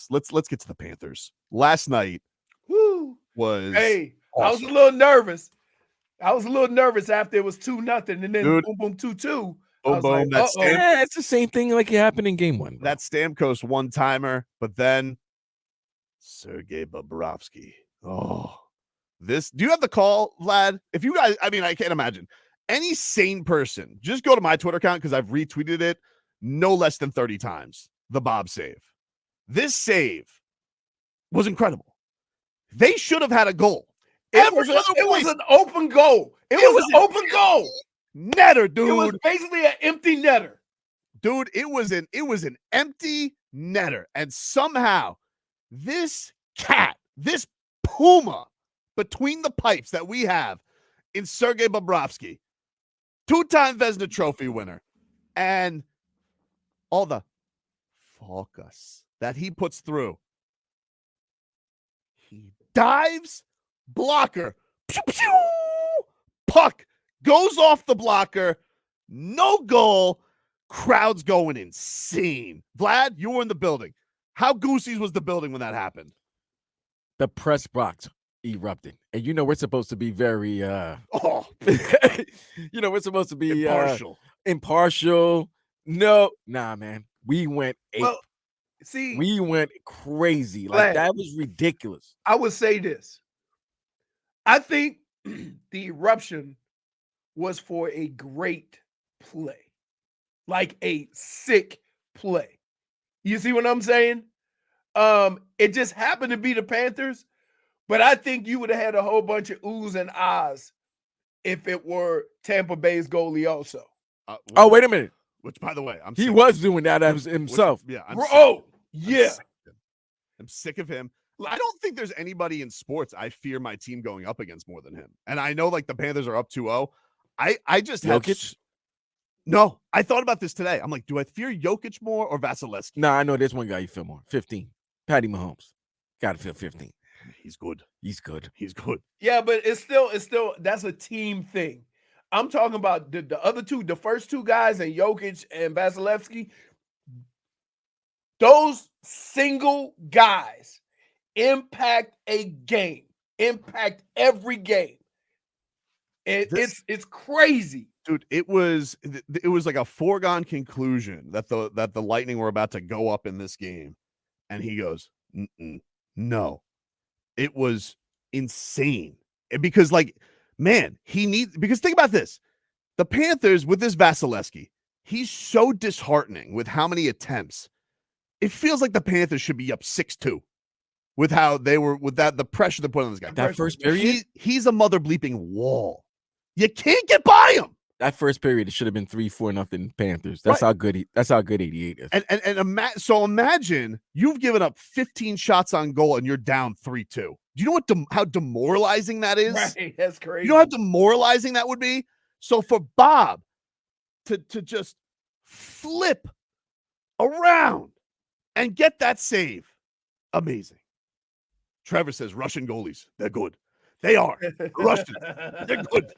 this. Let's get to the Panthers. Last night was I was awesome. a little nervous. After it was 2-0, and then Dude, boom, boom, 2-2. I boom, was like, boom. That it's the same thing like it happened in game 1. Bro. that Stamkos one-timer, but then Sergei Bobrovsky. Oh, this. Do you have the call, Vlad? If you guys, I mean, I can't imagine. Any sane person, just go to my Twitter account because I've retweeted it no less than 30 times. The Bob save. This save was incredible. They should have had a goal. It was an open goal. It was an open goal. Netter, dude. It was basically an empty netter. Dude, it was an empty netter. And somehow this cat, this puma between the pipes that we have in Sergei Bobrovsky, 2-time Vezina Trophy winner, and all the focus that he puts through. He dives, blocker, pew, pew, puck goes off the blocker, no goal, crowd's going insane. Vlad, you were in the building. How goosies was the building when that happened? The press box erupted. And we're supposed to be very we're supposed to be impartial. No, man. We went we went crazy. Like that was ridiculous. I would say this. I think the eruption was for a great play. Like a sick play. You see what I'm saying? It just happened to be the Panthers, but I think you would have had a whole bunch of oohs and ahs if it were Tampa Bay's goalie also. Wait a minute. Which, by the way, he was doing that himself. I'm sick of him. I don't think there's anybody in sports I fear my team going up against more than him. And I know like the Panthers are up 2-0. I just Jokic? No, I thought about this today. I'm like, do I fear Jokic more or Vasilevsky? No, I know there's one guy you feel more. 15. Patty Mahomes. Got to feel 15. He's good. He's good. Yeah, but it's still that's a team thing. I'm talking about the other two, the first two guys, and Jokic and Vasilevsky. Those single guys impact a game, impact every game. It's crazy, dude. It was like a foregone conclusion that the Lightning were about to go up in this game, and he goes, no. It was insane because, like, man, because think about this: the Panthers with this Vasilevsky, he's so disheartening with how many attempts. It feels like the Panthers should be up 6-2 with how they were with the pressure they put on this guy. That first period, he's a mother bleeping wall. You can't get by him. That first period, it should have been 3-4 Panthers. That's right. That's how good 88 is. So imagine you've given up 15 shots on goal and you're down 3-2. Do you know how demoralizing that is? Right, that's crazy. You know how demoralizing that would be? So for Bob to just flip around and get that save, amazing. Trevor says Russian goalies, they're good. They are. Russian. They're good.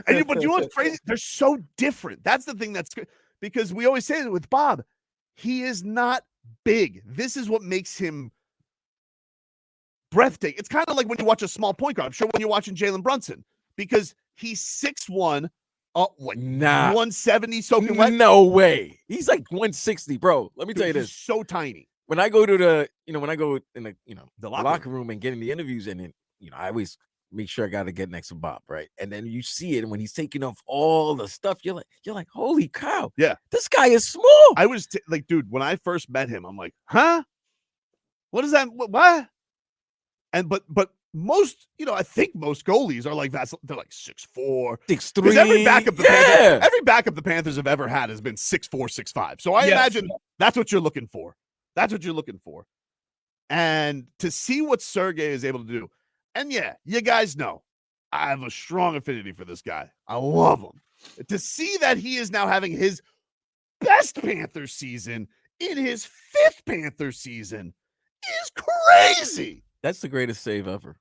But you know what's crazy? They're so different. That's the thing that's good. Because we always say that with Bob, he is not big. This is what makes him breathtaking. It's kind of like when you watch a small point guard. I'm sure when you're watching Jalen Brunson, because he's 6'1", 170 soaking wet. No way. He's like 160, bro. Let me tell you this. He's so tiny. When I go to the locker room and get in the interviews, and then, I always make sure I got to get next to Bob, right? And then you see it, and when he's taking off all the stuff, you're like, holy cow. Yeah. This guy is small. I was like, dude, when I first met him, I'm like, huh? What is that? What? And but most, I think most goalies are like that. They're like 6'4", 6'3". Every backup the Panthers have ever had has been 6'4", 6'5". So I imagine that's what you're looking for. And to see what Sergei is able to do. And yeah, you guys know, I have a strong affinity for this guy. I love him. To see that he is now having his best Panthers season in his 5th Panthers season is crazy. That's the greatest save ever.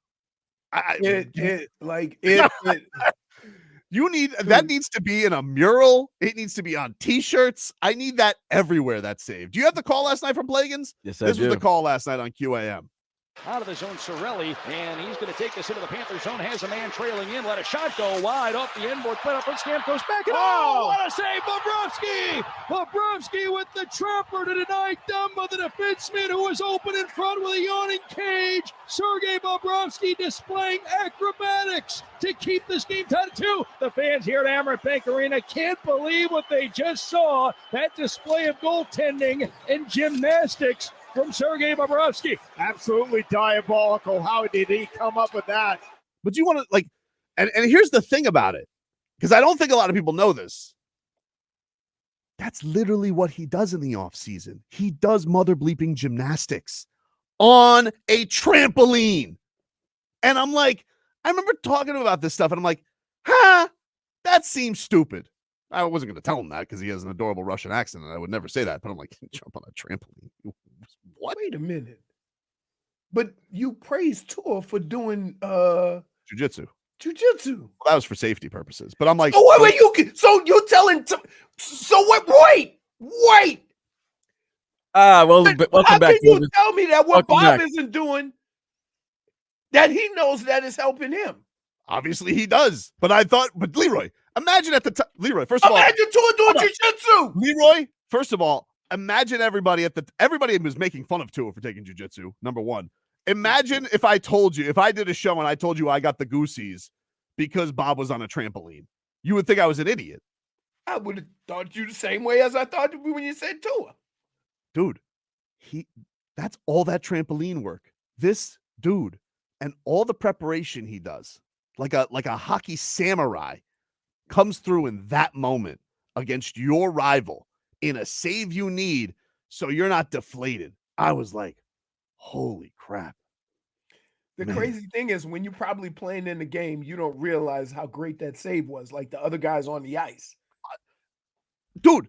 That needs to be in a mural. It needs to be on T-shirts. I need that everywhere. That save. Do you have the call last night from Plagans? Yes, this was the call last night on QAM. Out of the zone, Sorelli, and he's going to take this into the Panthers zone. Has a man trailing in. Let a shot go wide off the end board. Put up on Stamkos back. And what a save! Bobrovsky! Bobrovsky with the trapper to deny Dumba, the defenseman who was open in front with a yawning cage. Sergei Bobrovsky displaying acrobatics to keep this game tied at 2. The fans here at Amerant Bank Arena can't believe what they just saw. That display of goaltending and gymnastics from Sergei Bobrovsky. Absolutely diabolical. How did he come up with that? But you want to like, and here's the thing about it, because I don't think a lot of people know this. That's literally what he does in the off season. He does mother bleeping gymnastics on a trampoline. And I'm like, I remember talking about this stuff and I'm like, that seems stupid. I wasn't going to tell him that because he has an adorable Russian accent and I would never say that. But I'm like, jump on a trampoline. What? Wait a minute. But you praised Tua for doing Jiu-jitsu. Well, that was for safety purposes. But I'm like, oh, wait, you're telling so what? Wait. Well, welcome how back. Can you tell me that what Welcome Bob back. isn't doing, that he knows that is helping him? Obviously he does. But Leroy, imagine at the time, Leroy, first of all. Imagine Tua doing jiu-jitsu. Leroy, first of all, imagine everybody was making fun of Tua for taking jiu-jitsu, number one. Imagine if I did a show and I told you I got the goosies because Bob was on a trampoline. You would think I was an idiot. I would have thought you the same way as I thought you when you said Tua. Dude, that's all that trampoline work. This dude and all the preparation he does, like a hockey samurai, comes through in that moment against your rival in a save you need so you're not deflated. I was like, holy crap. The crazy thing is when you're probably playing in the game, you don't realize how great that save was, like the other guys on the ice. Dude,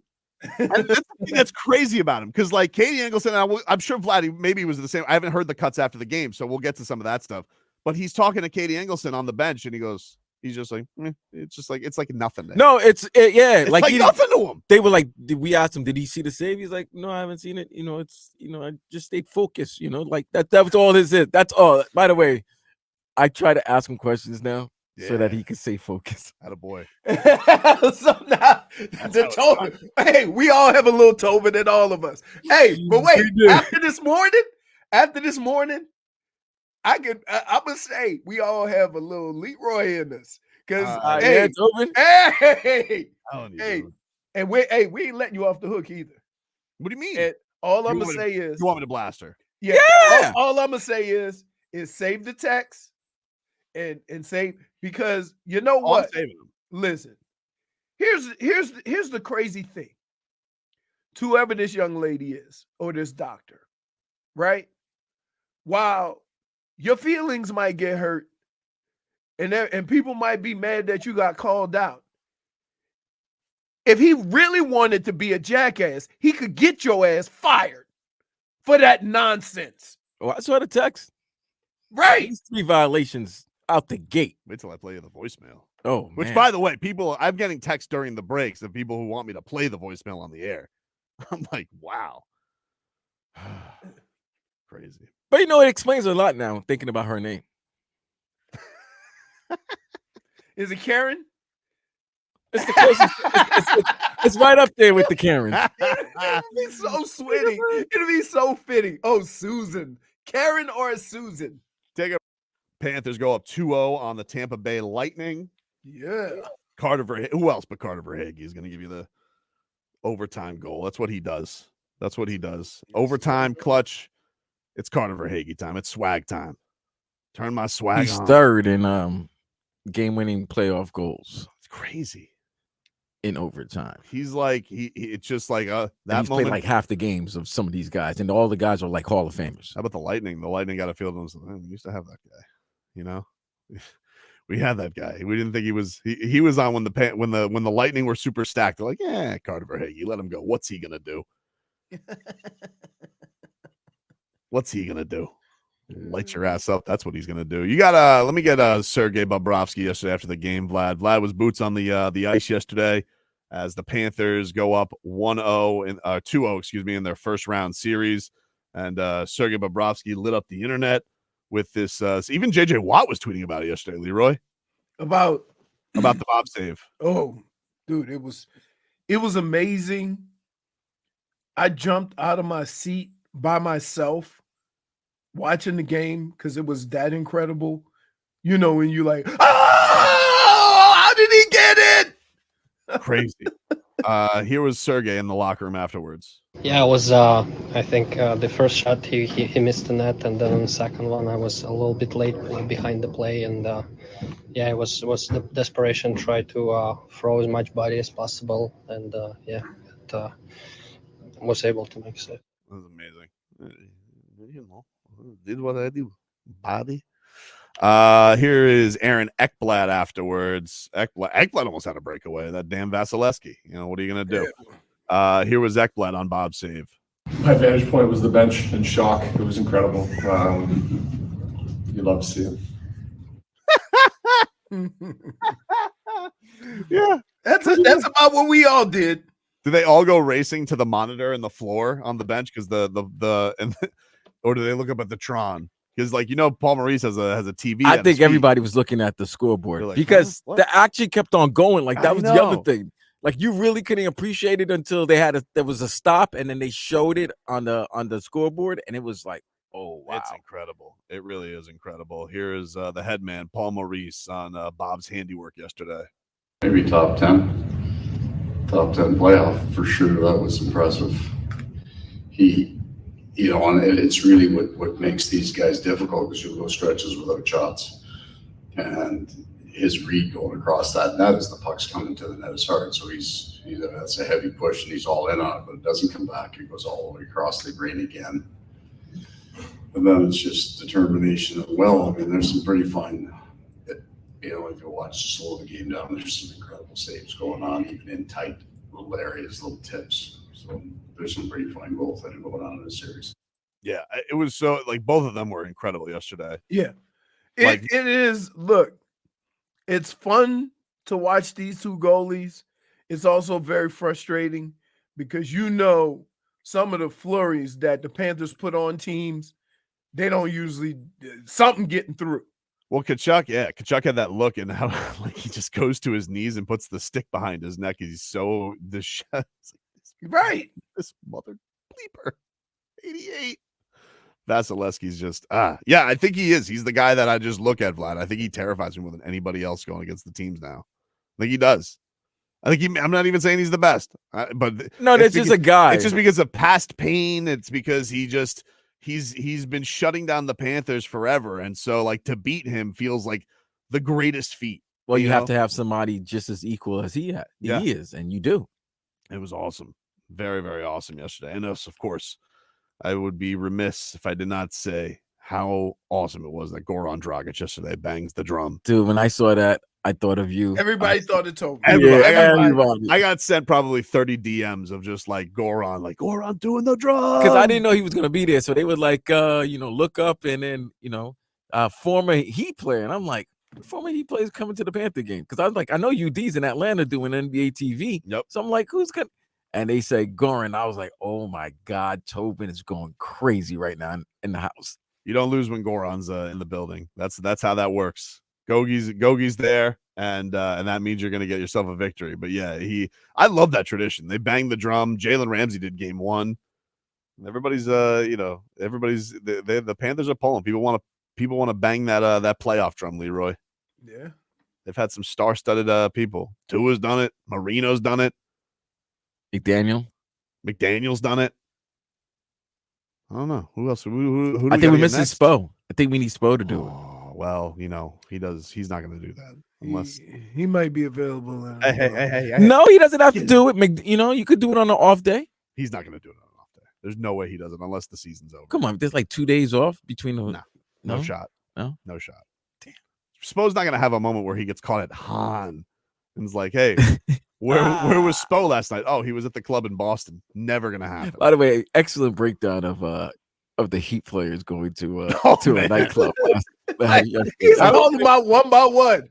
that's the thing that's crazy about him. Because like Katie Engelson, I'm sure Vladdy maybe was the same. I haven't heard the cuts after the game, so we'll get to some of that stuff. But he's talking to Katie Engelson on the bench, and he's just like, it's like nothing. No, it's like nothing to him. They were like, we asked him, did he see the save? He's like, no, I haven't seen it. I just stayed focused. Like that was all this is. That's all. By the way, I try to ask him questions now so that he can stay focused. Attaboy. So now the Tobin. Hey, we all have a little Tobin in all of us. Hey, but wait, after this morning, I'm gonna say we all have a little Leroy in us. Because and we ain't letting you off the hook either. What do you mean? And all I'm gonna say is you want me to blast her? Yeah. All I'm gonna say is save the text and save, because you know what? Listen, here's the crazy thing. To whoever this young lady is or this doctor, right? While your feelings might get hurt, and people might be mad that you got called out. If he really wanted to be a jackass, he could get your ass fired for that nonsense. Oh, I saw the text. Right. These 3 violations out the gate. Wait till I play you the voicemail. Oh, which, man. by the way, I'm getting texts during the breaks of people who want me to play the voicemail on the air. I'm like, wow. Crazy. But it explains a lot now, thinking about her name. Is it Karen? It's the closest. It's right up there with the Karens. It'd be so sweaty. It'd be so fitting. Oh, Susan. Karen or Susan? Panthers go up 2-0 on the Tampa Bay Lightning. Yeah. Carter Verhaeghe. Who else but Carter Verhaeghe is going to give you the overtime goal? That's what he does. Overtime clutch. It's Carter Verhaeghe time. It's swag time. Turn my swag on. He's third in game-winning playoff goals. It's crazy. In overtime. He's like, it's just like that he's moment. Played like half the games of some of these guys, and all the guys are like Hall of Famers. How about the Lightning? The Lightning got a feel of them. We used to have that guy, we had that guy. We didn't think he was on when the Lightning were super stacked. They're like, yeah, Carter Verhaeghe, let him go. What's he gonna do? Light your ass up. That's what he's gonna do. You got let me get Sergei Bobrovsky yesterday after the game. Vlad was boots on the ice yesterday as the Panthers go up 1-0 and 2-0, excuse me, in their first round series. And Sergei Bobrovsky lit up the internet with this. Even JJ Watt was tweeting about it yesterday, Leroy. About the Bob save. Oh, dude, it was amazing. I jumped out of my seat by myself watching the game because it was that incredible. You know, when you like, oh, how did he get it? Crazy. Here was Sergei in the locker room afterwards. Yeah, it was. I think the first shot he missed the net, and then the second one I was a little bit late behind the play, and yeah, it was the desperation try to throw as much body as possible, and was able to make a save. That was amazing. You know, did what I do. Body. Here is Aaron Ekblad afterwards. Ekblad almost had a breakaway. That damn Vasilevsky. You know, what are you gonna do? Here was Ekblad on Bob's save. My vantage point was the bench in shock. It was incredible. You love to see it. Yeah, that's about what we all did. Do they all go racing to the monitor and the floor on the bench because or do they look up at the Tron? Because, like, you know, Paul Maurice has a TV. I think everybody was looking at the scoreboard like, because the action kept on going. Like, that was the other thing. Like, you really couldn't appreciate it until there was a stop, and then they showed it on the scoreboard, and it was like, oh, wow. It's incredible. It really is incredible. Here is the head man, Paul Maurice, on Bob's handiwork yesterday. Maybe top 10 playoff for sure. That was impressive. And it's really what makes these guys difficult because you'll go stretches without shots. And his read going across that net as the puck's coming to the net is hard. So that's a heavy push and he's all in on it, but it doesn't come back. It goes all the way across the green again. And then it's just determination of, there's some pretty fine, if you watch just slow the game down, there's some incredible saves going on, even in tight little areas, little tips. So there's some pretty fine goals that are going on in this series. Yeah, it was so, like, both of them were incredible yesterday. Yeah, it is. Look, it's fun to watch these two goalies. It's also very frustrating because some of the flurries that the Panthers put on teams, they don't usually something getting through. Well, Kachuk had that look and how like he just goes to his knees and puts the stick behind his neck. He's so right. This mother bleeper. 88. Vasilevsky's just I think he is. He's the guy that I just look at, Vlad. I think he terrifies me more than anybody else going against the teams now. I think he does. I'm not even saying he's the best, but no, that's just a guy. It's just because of past pain. It's because he's been shutting down the Panthers forever, and so, like, to beat him feels like the greatest feat. Well, you have to have somebody just as equal as he is, and you do. It was awesome, very, very awesome yesterday. And of course, I would be remiss if I did not say how awesome it was that Goran Dragic yesterday bangs the drum. Dude, when I saw that, I thought of you. Everybody thought of Tobin. Everybody. I got sent probably 30 DMs of just like Goran doing the drum. Because I didn't know he was going to be there. So they would look up and then, former Heat player. And I'm like, former Heat player is coming to the Panther game. Because I was like, I know UD's in Atlanta doing NBA TV. Yep. So I'm like, who's going to? And they say Goran. I was like, oh my God, Tobin is going crazy right now in the house. You don't lose when Goran's in the building. That's how that works. Gogie's there, and that means you're going to get yourself a victory. But yeah, I love that tradition. They bang the drum. Jalen Ramsey did game 1. Everybody's the Panthers are pulling. People want to bang that playoff drum, Leroy. Yeah, they've had some star-studded people. Tua's done it. Marino's done it. McDaniel's done it. I don't know who else. Who I think we're missing Spo. I think we need Spo to do it. Well, he does. He's not going to do that unless he might be available. Hey. No, he doesn't have to do it. You could do it on an off day. He's not going to do it on an off day. There's no way he does it unless the season's over. Come on, there's like 2 days off between the. No shot. No shot. Damn. Spo's not going to have a moment where he gets caught at Han and is like, "Hey, where was Spo last night? Oh, he was at the club in Boston. Never going to happen." By the way, excellent breakdown of of the Heat players going to a man. nightclub. He's calling them out one by one.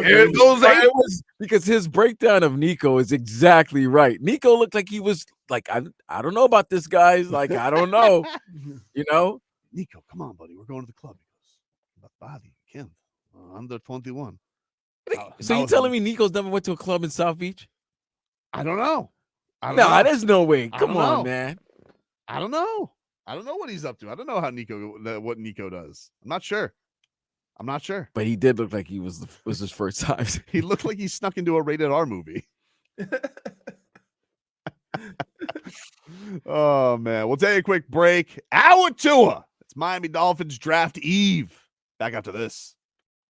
Here goes It eight. was because his breakdown of Nico is exactly right. Nico looked like he was like, I don't know about this, guys. Like, I don't know. You know? Nico, come on, buddy. We're going to the club. He goes, Bobby, Kim, under 21. So you telling me Nico's never went to a club in South Beach? I don't know. No, there's no way. I Come don't on, know. man. I don't know. I don't know what he's up to. I don't know how what Nico does. I'm not sure. But he did look like he was his first time. He looked like he snuck into a rated R movie. Oh man, we'll take a quick break. Hour Tua. It's Miami Dolphins draft eve. Back after this.